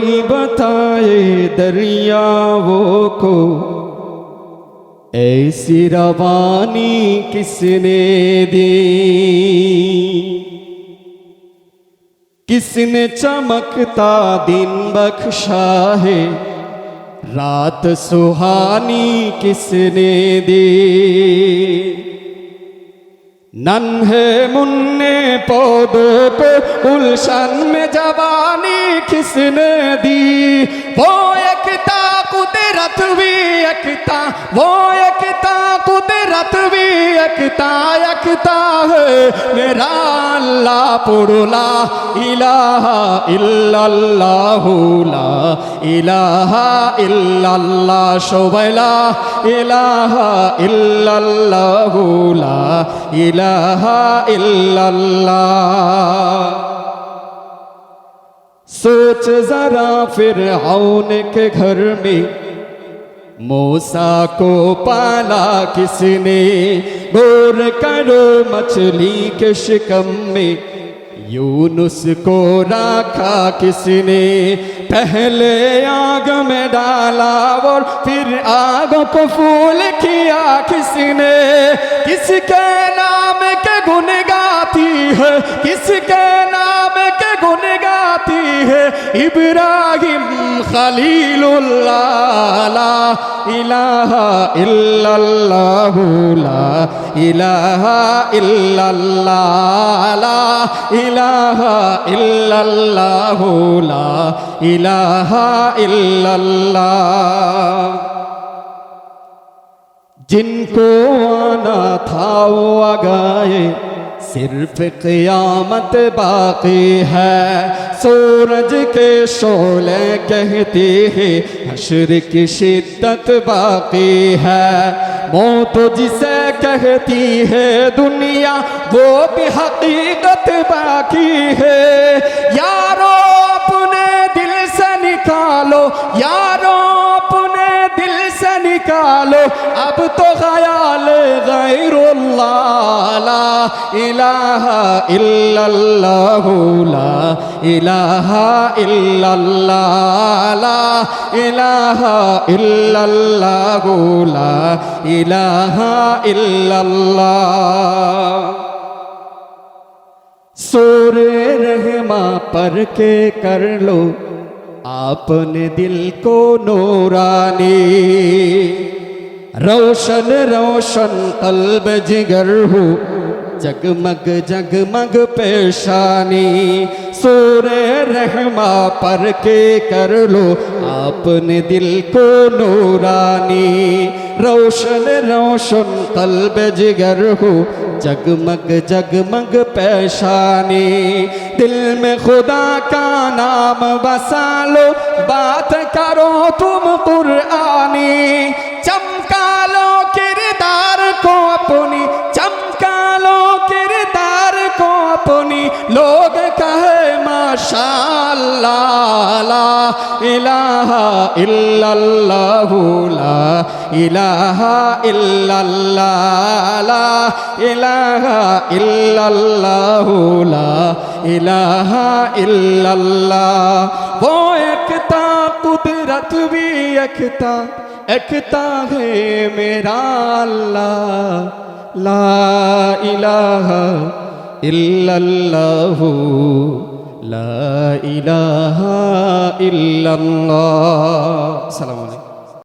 कोई बताए दरियाओं को ऐसी रवानी किसने दी, किसने चमकता दिन बख्शा है, रात सुहानी किसने दी। नन्हे मुन्ने पौधों को गुलशन में जवानी किसने दी। वो एकता कुदरत भी एकता, वो एकता कुदरत भी एकता, एकता है मेरा अल्लाह। पढ़ो ला इलाहा इल्लल्लाहु ला इलाहा इल्लल्लाह, सबाई ला इलाहा इल्लल्लाहु ला इलाहा इल्लल्लाह। सोच जरा फिरऔन के घर में मूसा को पाला किसने, गौर करो मछली के शिकम में यूनुस को रखा किसने। पहले आग में डाला और फिर आग को फूल किया किसने। किसके नाम के गुण गाती है, किसके नाम के गुण गाती है इब्राहिम खलीलुल्लाह। ला इलाहा इल्लल्लाहु ला इलाहा इल्लल्लाह, ला इलाहा इल्लल्लाहु ला इलाहा इल्लल्लाह। जिनको आना था वो आ गए, सिर्फ क़यामत बाकी है। सूरज के शोले कहते हैं हश्र की शिद्दत बाकी है। मौत जिसे कहती है दुनिया वो भी हकीकत बाकी है। यारो अपने दिल से निकालो, यारो अपने दिल से निकालो अब तो ख़याल गैरुल्लाह। ला इलाहा इल्लल्लाहु ला इलाहा इल्लल्लाह, ला इलाहा इल्लल्लाहु ला इलाहा इल्लल्लाह। सूरे रहमा पर के कर लो आपने दिल को नूरानी। रोशन रोशन कल्ब जिगर हो, जगमग जगमग पेशानी। सूरे रहमा पर के कर लो आपने दिल को नूरानी। रोशन रोशन कल्ब जिगर हो, जगमग जगमग पेशानी। दिल में खुदा का नाम बसा लो, बात करो तुम कुरआनी। चमका लो किरदार को अपनी, चमका लो किरदार को अपनी, लोग कहे माशाअल्लाह। ला इलाहा इल्लल्लाहु ला इलाहा इल्लल्लाह, ला इलाहा इल्लल्लाहु ला इलाहा इल्लल्लाह। वो एकता कुदरत भी एकता, एकता है मेरा अल्लाह। ला इलाहा इल्लल्लाहु ला इलाहा इल्लल्लाह। सलाम।